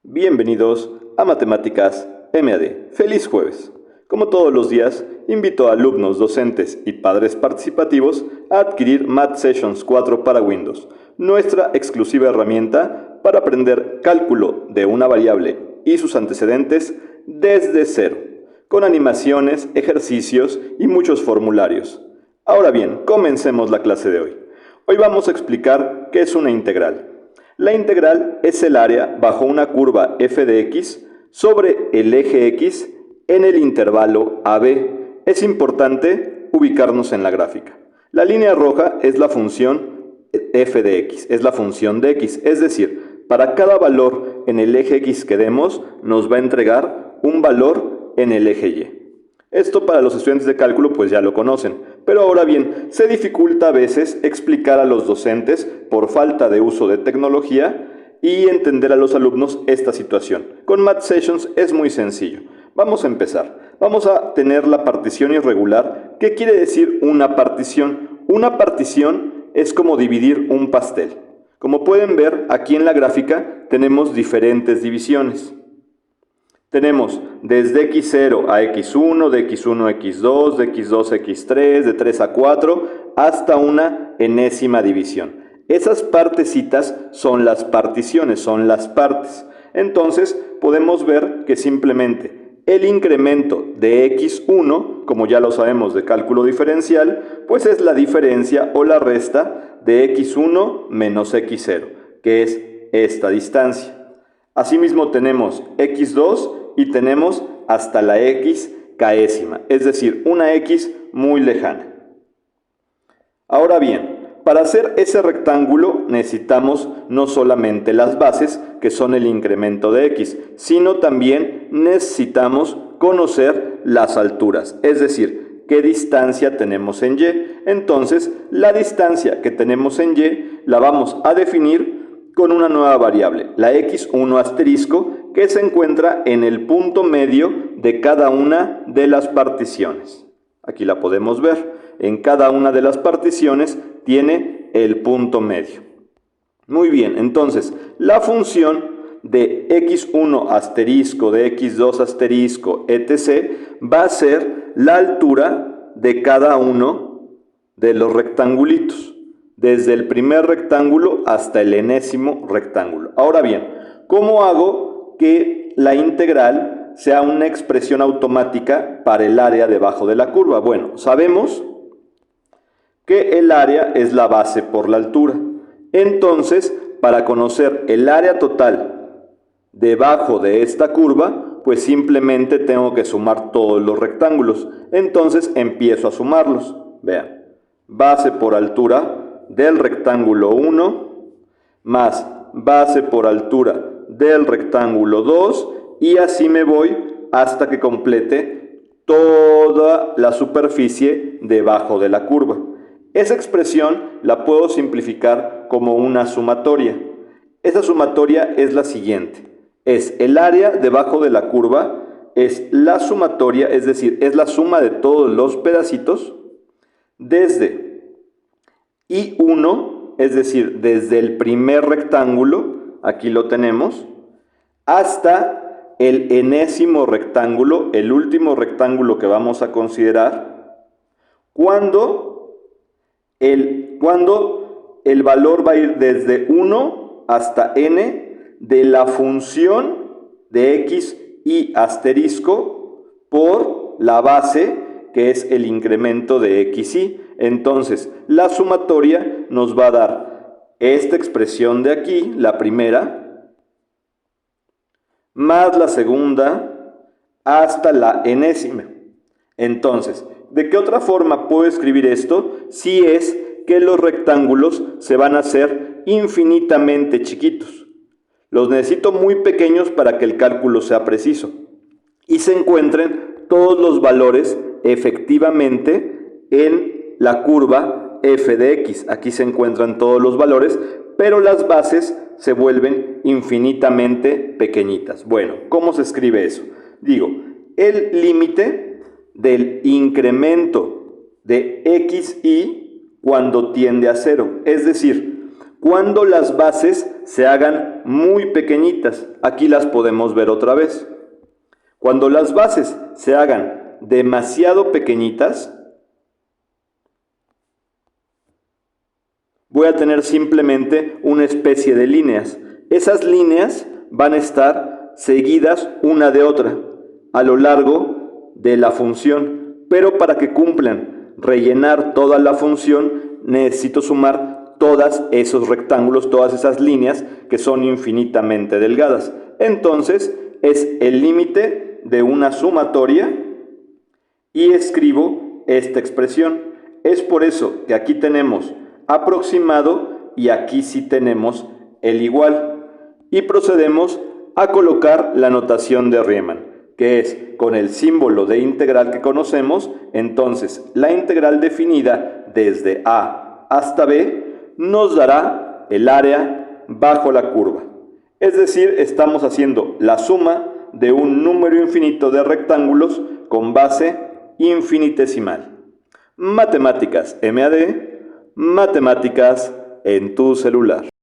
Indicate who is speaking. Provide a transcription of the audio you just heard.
Speaker 1: Bienvenidos a Matemáticas MAD. ¡Feliz jueves! Como todos los días, invito a alumnos, docentes y padres participativos a adquirir Math Sessions 4 para Windows, nuestra exclusiva herramienta para aprender cálculo de una variable y sus antecedentes desde cero, con animaciones, ejercicios y muchos formularios. Ahora bien, comencemos la clase de hoy. Hoy vamos a explicar qué es una integral. La integral es el área bajo una curva f de x sobre el eje x en el intervalo AB. Es importante ubicarnos en la gráfica. La línea roja es la función f de x, es la función de x, es decir, para cada valor en el eje x que demos, nos va a entregar un valor en el eje y. Esto para los estudiantes de cálculo pues ya lo conocen, pero ahora bien, se dificulta a veces explicar a los docentes por falta de uso de tecnología y entender a los alumnos esta situación. Con Math Sessions es muy sencillo. Vamos a empezar. Vamos a tener la partición irregular. ¿Qué quiere decir una partición? Una partición es como dividir un pastel. Como pueden ver, aquí en la gráfica tenemos diferentes divisiones. Tenemos desde x0 a x1, de x1 a x2, de x2 a x3, de 3 a 4, hasta una enésima división. Esas partecitas son las particiones, son las partes. Entonces, podemos ver que simplemente el incremento de x1, como ya lo sabemos de cálculo diferencial, pues es la diferencia o la resta de x1 menos x0, que es esta distancia. Asimismo tenemos x2 y tenemos hasta la x késima, es decir, una x muy lejana. Ahora bien, para hacer ese rectángulo necesitamos no solamente las bases, que son el incremento de x, sino también necesitamos conocer las alturas, es decir, qué distancia tenemos en y. Entonces, la distancia que tenemos en y la vamos a definir con una nueva variable, la x1 asterisco, que se encuentra en el punto medio de cada una de las particiones. Aquí la podemos ver. En cada una de las particiones tiene el punto medio. Muy bien, entonces la función de x1 asterisco, de x2 asterisco, etc. va a ser la altura de cada uno de los rectangulitos, desde el primer rectángulo hasta el enésimo rectángulo. Ahora bien, ¿cómo hago que la integral sea una expresión automática para el área debajo de la curva? Bueno, sabemos que el área es la base por la altura. Entonces, para conocer el área total debajo de esta curva, pues simplemente tengo que sumar todos los rectángulos. Entonces empiezo a sumarlos. Vean, base por altura del rectángulo 1 más base por altura del rectángulo 2 y así me voy hasta que complete toda la superficie debajo de la curva. Esa expresión la puedo simplificar como una sumatoria. Esa sumatoria es la siguiente. Es el área debajo de la curva, es la sumatoria, es decir, es la suma de todos los pedacitos desde I1, es decir, desde el primer rectángulo, aquí lo tenemos, hasta el enésimo rectángulo, el último rectángulo que vamos a considerar, cuando el valor va a ir desde 1 hasta n de la función de x y asterisco por la base, que es el incremento de xy. Entonces, la sumatoria nos va a dar esta expresión de aquí, la primera, más la segunda, hasta la enésima. Entonces, ¿de qué otra forma puedo escribir esto? Si es que los rectángulos se van a hacer infinitamente chiquitos. Los necesito muy pequeños para que el cálculo sea preciso y se encuentren todos los valores efectivamente en la curva f de x. Aquí se encuentran todos los valores, pero las bases se vuelven infinitamente pequeñitas. Bueno, ¿cómo se escribe eso? Digo, el límite del incremento de xy cuando tiende a 0. Es decir, cuando las bases se hagan muy pequeñitas. Aquí las podemos ver otra vez. Cuando las bases se hagan demasiado pequeñitas, voy a tener simplemente una especie de líneas. Esas líneas van a estar seguidas una de otra a lo largo de la función, pero para que cumplan rellenar toda la función necesito sumar todos esos rectángulos, todas esas líneas que son infinitamente delgadas. Entonces es el límite de una sumatoria y escribo esta expresión. Es por eso que aquí tenemos aproximado y aquí sí tenemos el igual. Y procedemos a colocar la notación de Riemann, que es con el símbolo de integral que conocemos. Entonces la integral definida desde A hasta B nos dará el área bajo la curva. Es decir, estamos haciendo la suma de un número infinito de rectángulos con base infinitesimal. Matemáticas MAD, matemáticas en tu celular.